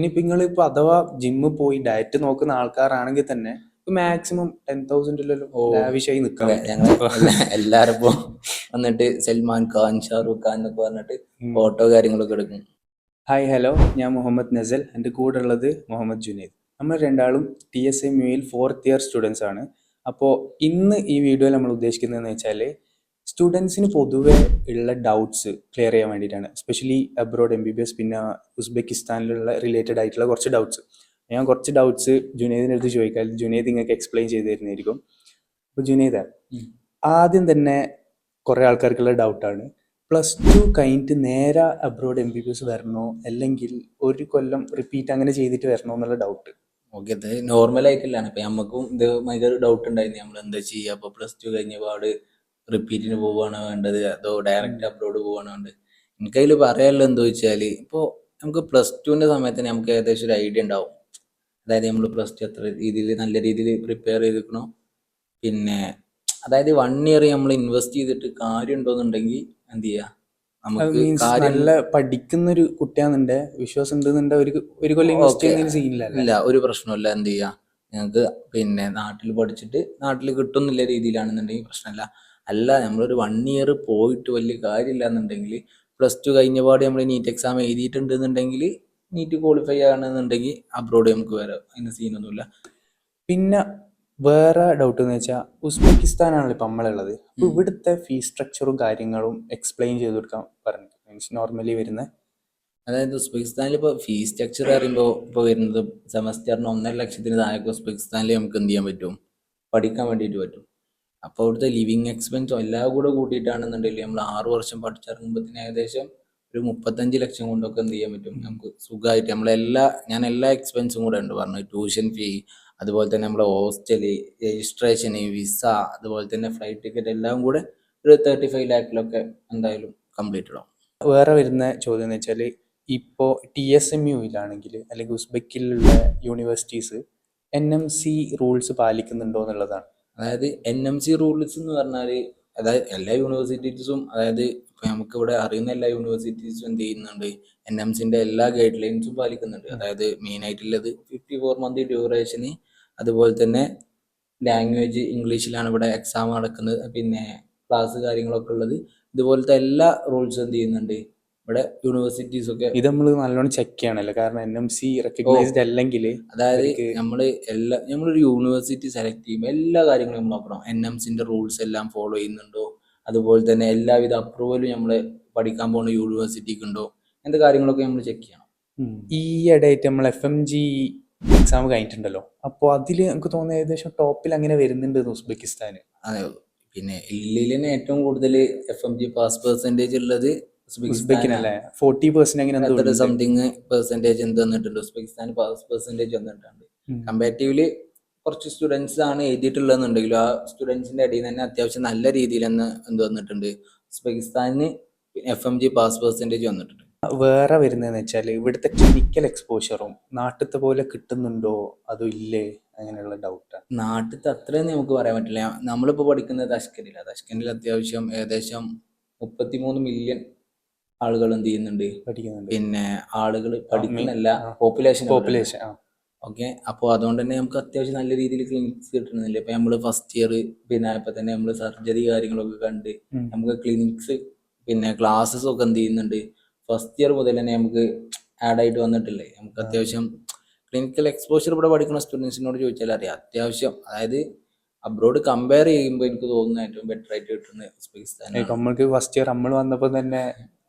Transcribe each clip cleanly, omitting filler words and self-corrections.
ഇനിയിപ്പോ നിങ്ങളിപ്പോ അഥവാ ജിമ്മിൽ പോയി ഡയറ്റ് നോക്കുന്ന ആൾക്കാരാണെങ്കിൽ തന്നെ മാക്സിമം 10,000 ഓ ലാവിഷായി നിൽക്കാൻ പറ്റും. ഞങ്ങൾ എല്ലാരും ഇപ്പൊ വന്നിട്ട് സൽമാൻ ഖാൻ, ഷാറൂഖ് ഖാൻ എന്നൊക്കെ പറഞ്ഞിട്ട് ഫോട്ടോ കാര്യങ്ങളൊക്കെ എടുക്കും. ഹായ് ഹലോ, ഞാൻ മുഹമ്മദ് നസൽ. എൻ്റെ കൂടെ ഉള്ളത് മുഹമ്മദ് ജുനൈദ്. നമ്മൾ രണ്ടാളും TSMUയിൽ 4th ഇയർ സ്റ്റുഡൻസ് ആണ്. അപ്പോൾ ഇന്ന് ഈ വീഡിയോയിൽ നമ്മൾ ഉദ്ദേശിക്കുന്നതെന്ന് വെച്ചാൽ സ്റ്റുഡൻസിന് പൊതുവെ ഉള്ള ഡൗട്ട്സ് ക്ലിയർ ചെയ്യാൻ വേണ്ടിയിട്ടാണ്. എസ്പെഷ്യലി അബ്രോഡ് MBBS പിന്നെ ഉസ്ബെക്കിസ്ഥാനിലുള്ള റിലേറ്റഡ് ആയിട്ടുള്ള കുറച്ച് ഡൗട്ട്സ്. ഞാൻ കുറച്ച് ഡൗട്ട്സ് ജുനൈദിൻ്റെ അടുത്ത് ചോദിക്കാൻ, ജുനൈദ് നിങ്ങൾക്ക് എക്സ്പ്ലെയിൻ ചെയ്ത് തരുന്നതായിരിക്കും. അപ്പോൾ ജുനൈദ്, ആദ്യം തന്നെ കുറേ ആൾക്കാർക്കുള്ള ഡൗട്ടാണ്, +2 കഴിഞ്ഞിട്ട് നേരെ അബ്രോഡ് MBBS വരണോ അല്ലെങ്കിൽ ഒരു കൊല്ലം റിപ്പീറ്റ് അങ്ങനെ ചെയ്തിട്ട് വരണോ എന്നുള്ള ഡൗട്ട്. ഓക്കെ, ഇത് നോർമൽ ആയിട്ടില്ലാണ്. ഇപ്പൊ നമുക്കും ഇത് ഭയങ്കര ഡൗട്ട് ഉണ്ടായിരുന്നു, നമ്മൾ എന്താ ചെയ്യുക. അപ്പൊ +2 കഴിഞ്ഞ പാട് റിപ്പീറ്റിന് പോവുകയാണ് വേണ്ടത്, അതോ ഡയറക്റ്റ് അബ്രോഡ് പോവുകയാണ് വേണ്ടത്. എനിക്കതിൽ പറയാനുള്ളത് എന്താ വെച്ചാൽ, ഇപ്പോൾ നമുക്ക് +2ന്റെ സമയത്ത് നമുക്ക് ഏകദേശം ഒരു ഐഡിയ ഉണ്ടാവും. അതായത് നമ്മൾ +2 എത്ര രീതിയിൽ നല്ല രീതിയിൽ പ്രിപ്പയർ ചെയ്തിരിക്കണോ, പിന്നെ അതായത് 1 ഇയർ നമ്മൾ ഇൻവെസ്റ്റ് ചെയ്തിട്ട് കാര്യം ഉണ്ടോന്നുണ്ടെങ്കിൽ എന്ത് ചെയ്യുക, നമുക്ക് കാര്യം നല്ല പഠിക്കുന്ന ഒരു കുട്ടിയാണെന്നുണ്ടെ വിശ്വാസം ഉണ്ടെന്നുണ്ടെ ഒരു കൊല്ലം ഇൻവെസ്റ്റ് ചെയ്യുന്നതിന് സീനില്ല. ഇല്ല, ഒരു പ്രശ്നമില്ല. എന്ത് ചെയ്യുക, ഞങ്ങൾക്ക് പിന്നെ നാട്ടിൽ പഠിച്ചിട്ട് നാട്ടിൽ കിട്ടുന്നില്ല രീതിയിലാണെന്നുണ്ടെങ്കിൽ പ്രശ്നമില്ല. അല്ല, നമ്മളൊരു 1 ഇയർ പോയിട്ട് വലിയ കാര്യമില്ല എന്നുണ്ടെങ്കിൽ +2 കഴിഞ്ഞ പാട് നമ്മൾ നീറ്റ് എക്സാം എഴുതിയിട്ടുണ്ട് എന്നുണ്ടെങ്കിൽ, നീറ്റ് ക്വാളിഫൈ ആണെന്നുണ്ടെങ്കിൽ അബ്രോഡ് നമുക്ക് വരാം, അതിന് സീനൊന്നുമില്ല. പിന്നെ വേറെ ഡൗട്ട് എന്ന് വെച്ചാൽ ഉസ്ബെക്കിസ്ഥാനാണല്ലോ ഇപ്പം നമ്മളുള്ളത്. അപ്പോൾ ഇവിടുത്തെ ഫീസ് സ്ട്രക്ചറും കാര്യങ്ങളും എക്സ്പ്ലെയിൻ ചെയ്ത് കൊടുക്കാൻ പറഞ്ഞു. മീൻസ് നോർമലി വരുന്ന, അതായത് ഉസ്ബെക്കിസ്ഥാനിൽ ഇപ്പോൾ ഫീസ് സ്ട്രക്ചർ പറയുമ്പോൾ ഇപ്പോൾ വരുന്നത് സെമസ്റ്ററിന് 1,50,000 താഴെ ഉസ്ബെക്കിസ്ഥാനിൽ നമുക്ക് എന്ത് ചെയ്യാൻ പറ്റും, പഠിക്കാൻ വേണ്ടിയിട്ട് പറ്റും. അപ്പോൾ അവിടുത്തെ ലിവിങ് എക്സ്പെൻസും എല്ലാം കൂടെ കൂട്ടിയിട്ടാണെന്നുണ്ടെങ്കിൽ നമ്മൾ 6 വർഷം പഠിച്ചിറങ്ങുമ്പോഴത്തേന് ഏകദേശം ഒരു 35 ലക്ഷം കൊണ്ടൊക്കെ എന്ത് ചെയ്യാൻ പറ്റും നമുക്ക് സുഖമായിട്ട്. ഞാൻ എല്ലാ എക്സ്പെൻസും കൂടെ ഉണ്ട് പറഞ്ഞു. ട്യൂഷൻ ഫീ, അതുപോലെ തന്നെ നമ്മളെ ഹോസ്റ്റല്, രജിസ്ട്രേഷന്, വിസ, അതുപോലെ തന്നെ ഫ്ലൈറ്റ് ടിക്കറ്റ് എല്ലാം കൂടെ ഒരു 35 ലാഖിലൊക്കെ എന്തായാലും കംപ്ലീറ്റ് ഇടാം. വേറെ വരുന്ന ചോദ്യം എന്ന് വെച്ചാൽ ഇപ്പോൾ TSMUയിലാണെങ്കിൽ അല്ലെങ്കിൽ ഉസ്ബെക്കിലുള്ള യൂണിവേഴ്സിറ്റീസ് NMC റൂൾസ് പാലിക്കുന്നുണ്ടോ എന്നുള്ളതാണ്. അതായത് NMC റൂൾസ് എന്ന് പറഞ്ഞാൽ, അതായത് എല്ലാ യൂണിവേഴ്സിറ്റീസും, അതായത് ഇപ്പം നമുക്കിവിടെ അറിയുന്ന എല്ലാ യൂണിവേഴ്സിറ്റീസും എന്ത് ചെയ്യുന്നുണ്ട്, NMCന്റെ എല്ലാ ഗൈഡ് ലൈൻസും പാലിക്കുന്നുണ്ട്. അതായത് മെയിൻ ആയിട്ടുള്ളത് 54 മന്ത് ഡ്യൂറേഷന്, അതുപോലെ തന്നെ ലാംഗ്വേജ് ഇംഗ്ലീഷിലാണ് ഇവിടെ എക്സാം നടക്കുന്നത്, പിന്നെ ക്ലാസ് കാര്യങ്ങളൊക്കെ ഉള്ളത്. ഇതുപോലത്തെ എല്ലാ റൂൾസും എന്ത് ചെയ്യുന്നുണ്ട് ഇവിടെ യൂണിവേഴ്സിറ്റീസ് ഒക്കെ. ഇത് നമ്മൾ നല്ലോണം ചെക്ക് ചെയ്യണല്ലോ, കാരണം NMC റെക്കഗ്നൈസ്ഡ് അല്ലെങ്കിൽ. അതായത് നമ്മളൊരു യൂണിവേഴ്സിറ്റി സെലക്ട് ചെയ്യുമ്പോൾ എല്ലാ കാര്യങ്ങളും നമ്മൾ നോക്കണം. NMCന്റെ റൂൾസ് എല്ലാം ഫോളോ ചെയ്യുന്നുണ്ടോ, അതുപോലെ തന്നെ എല്ലാവിധ അപ്രൂവലും നമ്മൾ പഠിക്കാൻ പോകുന്ന യൂണിവേഴ്സിറ്റിക്ക് ഉണ്ടോ, അങ്ങനത്തെ കാര്യങ്ങളൊക്കെ നമ്മൾ ചെക്ക് ചെയ്യണം. ഈ ഇടയായിട്ട് നമ്മൾ FMG എക്സാം കഴിഞ്ഞിട്ടുണ്ടല്ലോ, അപ്പോൾ അതിൽ നമുക്ക് തോന്നുന്നത് ഏകദേശം ടോപ്പിൽ അങ്ങനെ വരുന്നുണ്ട് ഉസ്ബെക്കിസ്ഥാന്. അതെ, പിന്നെ ഇന്ത്യയിൽ തന്നെ ഏറ്റവും കൂടുതൽ FMG പാസ് പെർസെൻറ്റേജ് ഉള്ളത് ഉസ്ബെക്കിനല്ലേ, 40% അങ്ങനെ എന്തോ സംതിങ് പെർസെൻറ്റേജ് എന്ത് വന്നിട്ടുണ്ട്, ഉസ്ബെക്കിസ്ഥാൻ പാസ് പെർസെൻറ്റേജ് വന്നിട്ടുണ്ട്. കമ്പാരിറ്റീവ്ലി കുറച്ച് സ്റ്റുഡൻസ് ആണ് എഴുതിയിട്ടുള്ളതെന്നുണ്ടെങ്കിലും ആ സ്റ്റുഡൻസിന്റെ ഇടയിൽ തന്നെ അത്യാവശ്യം നല്ല രീതിയിൽ തന്നെ എന്ത് വന്നിട്ടുണ്ട്, ഉസ്ബെക്കിസ്ഥാനിന് FMG പാസ് പെർസെൻറ്റേജ് വന്നിട്ടുണ്ട്. വേറെ വരുന്നതെന്ന് വെച്ചാൽ ഇവിടുത്തെ ക്ലിനിക്കൽ എക്സ്പോഷറും നാട്ടിലത്തെ പോലെ കിട്ടുന്നുണ്ടോ അതോ ഇല്ലേ, അങ്ങനെയുള്ള ഡൗട്ടാണ്. നാട്ടിലത്തെ അത്രയൊന്നും നമുക്ക് പറയാൻ പറ്റില്ല. നമ്മളിപ്പോൾ പഠിക്കുന്നത് തഷ്കനിൽ അത്യാവശ്യം ഏകദേശം 33 മില്യൺ ആളുകൾ എന്ത് ചെയ്യുന്നുണ്ട്, പഠിക്കുന്നുണ്ട്. പിന്നെ ആളുകൾ പഠിക്കുന്നില്ല, പോപ്പുലേഷൻ. ഓക്കെ, അപ്പോൾ അതുകൊണ്ട് തന്നെ നമുക്ക് അത്യാവശ്യം നല്ല രീതിയിൽ ക്ലിനിക്സ് കിട്ടുന്നില്ല. ഇപ്പൊ നമ്മൾ ഫസ്റ്റ് ഇയർ പിന്നെ ഇപ്പൊ തന്നെ നമ്മൾ സർജറി കാര്യങ്ങളൊക്കെ കണ്ട് നമുക്ക് ക്ലിനിക്സ് പിന്നെ ക്ലാസ്സസ് ഒക്കെ എന്ത് ചെയ്യുന്നുണ്ട്, ഫസ്റ്റ് ഇയർ മുതൽ തന്നെ നമുക്ക് ആഡ് ആയിട്ട് വന്നിട്ടില്ലേ. നമുക്ക് അത്യാവശ്യം ക്ലിനിക്കൽ എക്സ്പോഷർ ഇവിടെ പഠിക്കുന്ന സ്റ്റുഡൻസിനോട് ചോദിച്ചാൽ അറിയാം, അത്യാവശ്യം. അതായത് അബ്രോഡ് കമ്പയർ ചെയ്യുമ്പോൾ എനിക്ക് തോന്നുന്നത് ഏറ്റവും ബെറ്റർ ആയിട്ട് കിട്ടുന്നത് ഉസ്ബെക്കിസ്ഥാൻ. നമ്മൾക്ക് ഫസ്റ്റ് ഇയർ നമ്മൾ വന്നപ്പോൾ തന്നെ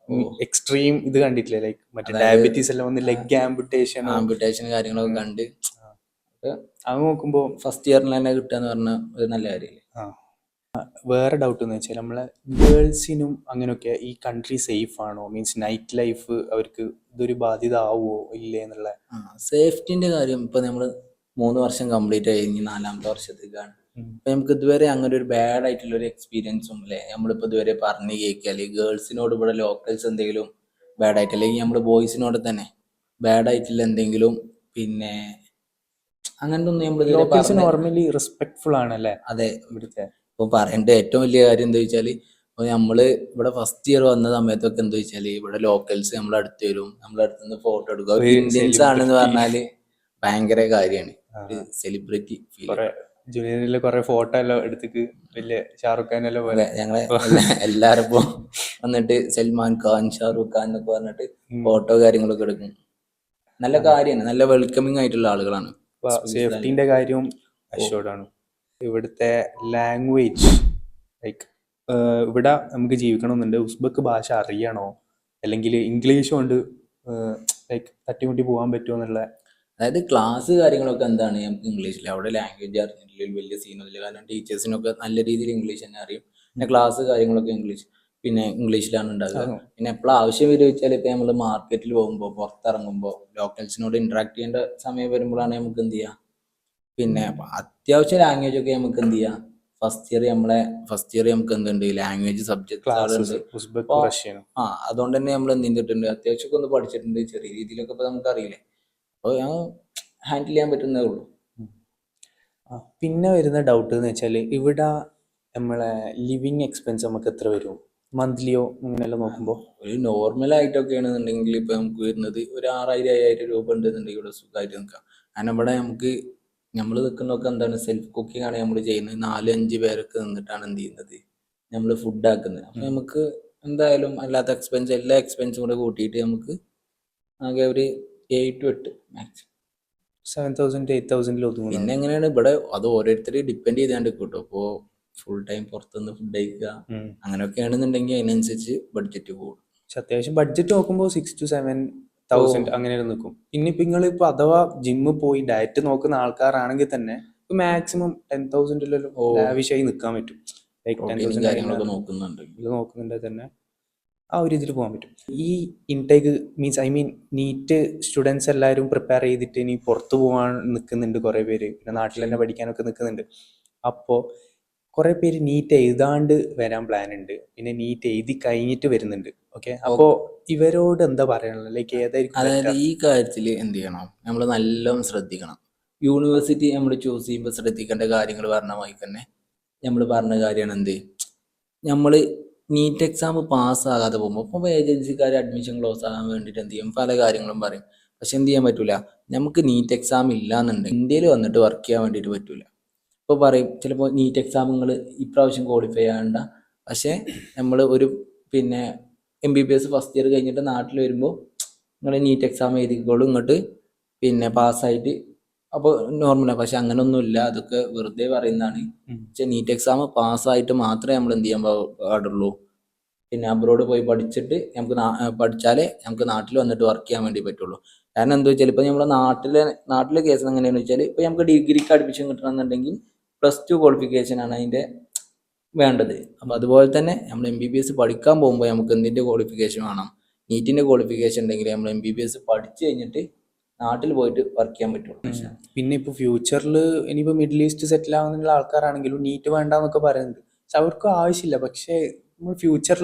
എക്സ്ട്രീം ഇത് കണ്ടിട്ടില്ലേ, ലൈക്ക് മറ്റേ ഡയബറ്റീസ് എല്ലാം വന്ന് ലെഗ് ആംബുട്ടേഷൻ കാര്യങ്ങളൊക്കെ കണ്ട് അത് നോക്കുമ്പോൾ ഫസ്റ്റ് ഇയറിൽ തന്നെ കിട്ടുക എന്ന് പറഞ്ഞാൽ ഒരു നല്ല കാര്യമില്ലേ. വേറെ ഡൗട്ട് എന്ന് വെച്ചാൽ നമ്മളെ ഗേൾസിനും അങ്ങനെയൊക്കെ ഈ കൺട്രി സേഫ് ആണോ, മീൻസ് നൈറ്റ് ലൈഫ് അവർക്ക് ഇതൊരു ബാധ്യത ആവുമോ ഇല്ലേ എന്നുള്ള. സേഫ്റ്റിന്റെ കാര്യം ഇപ്പൊ നമ്മൾ 3 വർഷം കംപ്ലീറ്റ് കഴിഞ്ഞ് 4ാമത്തെ വർഷത്തേക്കാണ്. അപ്പൊ നമുക്ക് ഇതുവരെ അങ്ങനെ ഒരു ബാഡ് ആയിട്ടുള്ള ഒരു എക്സ്പീരിയൻസും അല്ലെ നമ്മളിപ്പോ ഇതുവരെ പറഞ്ഞു കേൾക്കുക, അല്ലെങ്കിൽ ഗേൾസിനോട് ഇവിടെ ലോക്കൽസ് എന്തെങ്കിലും ബാഡ് ആയിട്ട്, അല്ലെങ്കിൽ നമ്മൾ ബോയ്സിനോട് തന്നെ ബാഡ് ആയിട്ടുള്ള എന്തെങ്കിലും പിന്നെ അങ്ങനത്തെ ഒന്നും നമ്മൾ നോർമലി റെസ്പെക്ട്ഫുൾ ആണല്ലേ. അതെ, ഇവിടുത്തെ ഇപ്പൊ പറയേണ്ട ഏറ്റവും വലിയ കാര്യം എന്താ വെച്ചാല് അപ്പോൾ നമ്മള് ഇവിടെ ഫസ്റ്റ് ഇയർ വന്ന സമയത്തൊക്കെ എന്താ വെച്ചാല് ഇവിടെ ലോക്കൽസ് നമ്മളെ അടുത്ത് വരും, നമ്മളെ അടുത്ത് നിന്ന് ഫോട്ടോ എടുക്കുക. ഒരു ഇന്ത്യൻസ് ആണെന്ന് celebrity. പറഞ്ഞാല് ഭയങ്കര കാര്യമാണ്, ഒരു ആ, സെലിബ്രിറ്റി ഫീൽ. കുറെ ജൂനിയറിൽ കുറെ ഫോട്ടോ എല്ലാം എടുത്തിട്ട് വലിയ ഷാറുഖ് ഖാൻ എല്ലാം പോലെ. ഞങ്ങളെ എല്ലാരും ഇപ്പൊ വന്നിട്ട് സൽമാൻ ഖാൻ, ഷാറൂഖ് ഖാൻ എന്നൊക്കെ പറഞ്ഞിട്ട് ഉം. ഫോട്ടോ കാര്യങ്ങളൊക്കെ എടുക്കും. നല്ല കാര്യമാണ്, നല്ല വെൽക്കമിങ് ആയിട്ടുള്ള ആളുകളാണ്. സേഫ്റ്റിന്റെ കാര്യവും അഷ്യൂർഡ് ആണ്. ഇവിടുത്തെ ലാംഗ്വേജ് ലൈക്ക് ഇവിടെ നമുക്ക് ജീവിക്കണമെന്നുണ്ട്, ഉസ്ബക്ക് ഭാഷ അറിയണോ അല്ലെങ്കിൽ ഇംഗ്ലീഷ് കൊണ്ട് ലൈക്ക് തട്ടിമുട്ടി പോകാൻ പറ്റുമോ എന്നുള്ള. അതായത് ക്ലാസ് കാര്യങ്ങളൊക്കെ എന്താണ് നമുക്ക് ഇംഗ്ലീഷിൽ, അവിടെ ലാംഗ്വേജ് അറിഞ്ഞിട്ടില്ലെങ്കിൽ വലിയ സീനൊന്നുമില്ല. കാരണം ടീച്ചേഴ്സിനൊക്കെ നല്ല രീതിയിൽ ഇംഗ്ലീഷ് തന്നെ അറിയും. പിന്നെ ക്ലാസ് കാര്യങ്ങളൊക്കെ ഇംഗ്ലീഷ്, പിന്നെ ഇംഗ്ലീഷിലാണ് ഉണ്ടാകുക. പിന്നെ എപ്പോഴും ആവശ്യം വരും വെച്ചാൽ ഇപ്പം നമ്മൾ മാർക്കറ്റിൽ പോകുമ്പോൾ, പുറത്തിറങ്ങുമ്പോൾ, ലോക്കൽസിനോട് ഇന്ററാക്ട് ചെയ്യേണ്ട സമയം വരുമ്പോഴാണ് നമുക്ക് എന്ത് ചെയ്യുക, പിന്നെ അത്യാവശ്യം ലാംഗ്വേജ് ഒക്കെ നമുക്ക് എന്ത് ചെയ്യാം. ഫസ്റ്റ് ഇയർ നമുക്ക് എന്തുണ്ട്, ലാംഗ്വേജ് സബ്ജക്ട് ക്ലാസ്സസ് ഉസ്ബക്ക് റഷ്യനും. അതുകൊണ്ട് തന്നെ നമ്മൾ എന്ത് ചെയ്തിട്ടുണ്ട്, അത്യാവശ്യമൊക്കെ ഒന്ന് പഠിച്ചിട്ടുണ്ട്. ചെറിയ രീതിയിലൊക്കെ ഇപ്പൊ നമുക്ക് അറിയില്ലേ, അപ്പോൾ ഞാൻ ഹാൻഡിൽ ചെയ്യാൻ പറ്റുന്നതേ ഉള്ളൂ. പിന്നെ വരുന്ന ഡൗട്ട് എന്ന് വെച്ചാൽ ഇവിടെ നമ്മളെ ലിവിങ് എക്സ്പെൻസ് നമുക്ക് എത്ര വരും മന്ത്ലിയോ അങ്ങനെയെല്ലാം നോക്കുമ്പോൾ? ഒരു നോർമൽ ആയിട്ടൊക്കെ ആണെന്നുണ്ടെങ്കിൽ ഇപ്പൊ നമുക്ക് വരുന്നത് ഒരു 6,000-5,000 രൂപ ഉണ്ടെന്നുണ്ടെങ്കിൽ ഇവിടെ സുഖമായിട്ട് നിൽക്കാം. കാരണം ഇവിടെ നമ്മൾ നിൽക്കുന്നതൊക്കെ എന്താണ്, സെൽഫ് കുക്കിംഗ് ആണ് നമ്മൾ ചെയ്യുന്നത്. 4-5 പേരൊക്കെ നിന്നിട്ടാണ് എന്ത് ചെയ്യുന്നത്, നമ്മൾ ഫുഡ് ആക്കുന്നത്. അപ്പൊ നമുക്ക് എന്തായാലും അല്ലാത്ത എക്സ്പെൻസ്, എല്ലാ എക്സ്പെൻസും കൂടെ കൂട്ടിയിട്ട് നമുക്ക് ആകെ ഒരു 7 to 8 മാക്സിമം 7,000 to 8,000 ഒതുങ്ങും. പിന്നെ എങ്ങനെയാണ് ഇവിടെ അത് ഓരോരുത്തരെയും ഡിപ്പെൻഡ് ചെയ്താണ്ട് കിട്ടും. ഇപ്പോൾ ഫുൾ ടൈം പുറത്തുനിന്ന് ഫുഡ് കഴിക്കുക അങ്ങനെയൊക്കെ ആണെന്നുണ്ടെങ്കിൽ അതിനനുസരിച്ച് ബഡ്ജറ്റ് കൂടും. പക്ഷെ അത്യാവശ്യം ബഡ്ജറ്റ് നോക്കുമ്പോൾ 6,000 to 7,000 അങ്ങനെ നിൽക്കും. പിന്നെ ഇപ്പൊ നിങ്ങൾ ഇപ്പൊ അഥവാ ജിമ്മിൽ പോയി ഡയറ്റ് നോക്കുന്ന ആൾക്കാരാണെങ്കിൽ തന്നെ മാക്സിമം 10,000 ലാവിഷായി നിൽക്കാൻ പറ്റും. ലൈക്ക് 10,000 കാര്യങ്ങളൊക്കെ നോക്കുന്നുണ്ട്, ഇത് നോക്കുന്നുണ്ടെങ്കിൽ തന്നെ ആ ഒരു ഇതിൽ പോകാൻ പറ്റും. ഈ intake means I mean NEET students എല്ലാവരും പ്രിപ്പയർ ചെയ്തിട്ട് ഇനി പുറത്തു പോകാൻ നിൽക്കുന്നുണ്ട് കുറേ പേര്, പിന്നെ നാട്ടിൽ തന്നെ പഠിക്കാനൊക്കെ നിൽക്കുന്നുണ്ട്. അപ്പോൾ കുറേ പേര് നീറ്റ് എഴുതാണ്ട് വരാൻ പ്ലാൻ ഉണ്ട്, പിന്നെ നീറ്റ് എഴുതി കഴിഞ്ഞിട്ട് വരുന്നുണ്ട്. ഓക്കെ, അപ്പോൾ ഇവരോട് എന്താ പറയാനുള്ളത്, ലൈക്ക് ഏതായിരിക്കും? അതായത് ഈ കാര്യത്തിൽ എന്ത് ചെയ്യണം, നമ്മൾ നല്ലോണം ശ്രദ്ധിക്കണം. യൂണിവേഴ്സിറ്റി നമ്മൾ ചൂസ് ചെയ്യുമ്പോൾ ശ്രദ്ധിക്കേണ്ട കാര്യങ്ങൾ പറഞ്ഞ മാതിരി തന്നെ നമ്മൾ പറഞ്ഞ കാര്യമാണ് എന്ത്, നമ്മൾ നീറ്റ് എക്സാം പാസ്സാകാതെ പോകുമ്പോൾ ഇപ്പോൾ ഏജൻസിക്കാർ അഡ്മിഷൻ ക്ലോസ് ആകാൻ വേണ്ടിയിട്ട് എന്ത് ചെയ്യും, പല കാര്യങ്ങളും പറയും. പക്ഷെ എന്ത് ചെയ്യാൻ പറ്റൂല, നമുക്ക് നീറ്റ് എക്സാം ഇല്ല എന്നുണ്ടെങ്കിൽ ഇന്ത്യയിൽ വന്നിട്ട് വർക്ക് ചെയ്യാൻ വേണ്ടിയിട്ട് പറ്റൂല. ഇപ്പോൾ പറയും ചിലപ്പോൾ നീറ്റ് എക്സാം നിങ്ങൾ ഇപ്രാവശ്യം ക്വാളിഫൈ ആകണ്ട, പക്ഷേ നമ്മൾ ഒരു പിന്നെ MBBS ഫസ്റ്റ് ഇയർ കഴിഞ്ഞിട്ട് നാട്ടിൽ വരുമ്പോൾ നിങ്ങൾ നീറ്റ് എക്സാം എഴുതിക്കോളൂ, ഇങ്ങോട്ട് പിന്നെ പാസ്സായിട്ട് അപ്പോൾ നോർമലാണ്. പക്ഷെ അങ്ങനെയൊന്നുമില്ല, അതൊക്കെ വെറുതെ പറയുന്നതാണ്. പക്ഷെ നീറ്റ് എക്സാം പാസ്സായിട്ട് മാത്രമേ നമ്മൾ എന്ത് ചെയ്യാൻ പാടുള്ളൂ, പിന്നെ അബ്രോഡ് പോയി പഠിച്ചിട്ട് നമുക്ക് പഠിച്ചാലേ നമുക്ക് നാട്ടിൽ വന്നിട്ട് വർക്ക് ചെയ്യാൻ വേണ്ടി പറ്റുള്ളൂ. കാരണം എന്താ വെച്ചാൽ ഇപ്പോൾ നമ്മുടെ നാട്ടിലെ കേസ് എങ്ങനെയാണെന്ന് വെച്ചാൽ, ഇപ്പോൾ നമുക്ക് ഡിഗ്രിക്ക് അഡ്മിഷൻ കിട്ടണമെന്നുണ്ടെങ്കിൽ +2 ക്വാളിഫിക്കേഷൻ ആണ് അതിൻ്റെ വേണ്ടത്. അപ്പോൾ അതുപോലെ തന്നെ നമ്മൾ MBBS പഠിക്കാൻ പോകുമ്പോൾ നമുക്ക് എന്തിൻ്റെ ക്വാളിഫിക്കേഷൻ വേണം, നീറ്റിൻ്റെ ക്വാളിഫിക്കേഷൻ ഉണ്ടെങ്കിൽ നമ്മൾ MBBS പഠിച്ചു കഴിഞ്ഞിട്ട് നാട്ടിൽ പോയിട്ട് വർക്ക് ചെയ്യാൻ പറ്റുള്ളൂ. പിന്നെ ഇപ്പോൾ ഫ്യൂച്ചറിൽ ഇനിയിപ്പോൾ മിഡിൽ ഈസ്റ്റ് സെറ്റിൽ ആവുന്നുള്ള ആൾക്കാരാണെങ്കിലും നീറ്റ് വേണ്ടെന്നൊക്കെ പറയുന്നുണ്ട്. പക്ഷെ അവർക്ക് ആവശ്യമില്ല. പക്ഷേ നമ്മൾ ഫ്യൂച്ചർ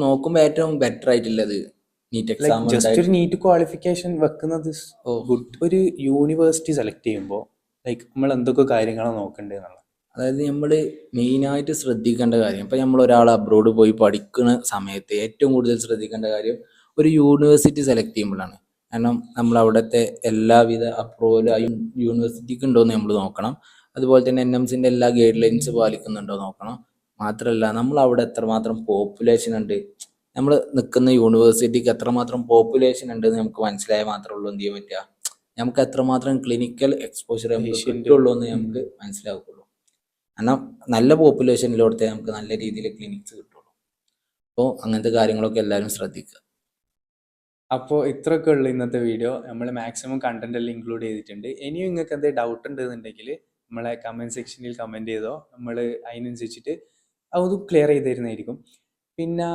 നോക്കുമ്പോൾ ഏറ്റവും ബെറ്റർ ആയിട്ടുള്ളത് നീറ്റ് എക്സാം, ജസ്റ്റ് ഒരു നീറ്റ് ക്വാളിഫിക്കേഷൻ വെക്കുന്നത് ഗുഡ്. ഒരു യൂണിവേഴ്സിറ്റി സെലക്ട് ചെയ്യുമ്പോൾ ലൈക്ക് നമ്മൾ എന്തൊക്കെ കാര്യങ്ങളാണ് നോക്കേണ്ടത് എന്നുള്ളത്. അതായത് നമ്മൾ മെയിനായിട്ട് ശ്രദ്ധിക്കേണ്ട കാര്യം, ഇപ്പം നമ്മൾ ഒരാൾ അബ്രോഡ് പോയി പഠിക്കുന്ന സമയത്ത് ഏറ്റവും കൂടുതൽ ശ്രദ്ധിക്കേണ്ട കാര്യം ഒരു യൂണിവേഴ്സിറ്റി സെലക്ട് ചെയ്യുമ്പോഴാണ്. കാരണം നമ്മൾ അവിടുത്തെ എല്ലാവിധ അപ്രൂവൽ ആ യൂണിവേഴ്സിറ്റിക്ക് ഉണ്ടോ എന്ന് നമ്മൾ നോക്കണം. അതുപോലെ തന്നെ NMCൻ്റെ എല്ലാ ഗൈഡ് ലൈൻസ് പാലിക്കുന്നുണ്ടോ നോക്കണം. മാത്രമല്ല നമ്മൾ അവിടെ എത്രമാത്രം പോപ്പുലേഷൻ ഉണ്ട്, നമ്മൾ നിൽക്കുന്ന യൂണിവേഴ്സിറ്റിക്ക് എത്രമാത്രം പോപ്പുലേഷൻ ഉണ്ട് എന്ന് നമുക്ക് മനസ്സിലായാൽ മാത്രമേ ഉള്ളൂ എന്ത് ചെയ്യാൻ പറ്റുക, നമുക്ക് എത്രമാത്രം ക്ലിനിക്കൽ എക്സ്പോഷർ നമുക്ക് കിട്ടുള്ളൂ എന്ന് നമുക്ക് മനസ്സിലാക്കുള്ളൂ. കാരണം നല്ല പോപ്പുലേഷനിലോടത്തെ നമുക്ക് നല്ല രീതിയിൽ ക്ലിനിക്സ് കിട്ടുള്ളൂ. അപ്പോൾ അങ്ങനത്തെ കാര്യങ്ങളൊക്കെ എല്ലാവരും ശ്രദ്ധിക്കുക. അപ്പോൾ ഇത്രയൊക്കെ ഉള്ളു ഇന്നത്തെ വീഡിയോ. നമ്മൾ മാക്സിമം കണ്ടന്റ് എല്ലാം ഇൻക്ലൂഡ് ചെയ്തിട്ടുണ്ട്. ഇനിയും നിങ്ങൾക്ക് എന്തെങ്കിലും ഡൗട്ട് ഉണ്ടെന്നുണ്ടെങ്കിൽ നമ്മളെ കമൻറ്റ് സെക്ഷനിൽ കമൻറ്റ് ചെയ്തോ, നമ്മൾ അതിനനുസരിച്ചിട്ട് അത് ക്ലിയർ ചെയ്ത് തരുന്നതായിരിക്കും. പിന്നെ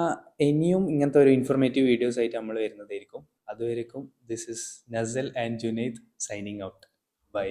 ഇനിയും ഇങ്ങനത്തെ ഒരു ഇൻഫോർമേറ്റീവ് വീഡിയോസ് ആയിട്ട് നമ്മൾ വരുന്നതായിരിക്കും. അതുവരെക്കും this is Nasal and Junaid signing out. By.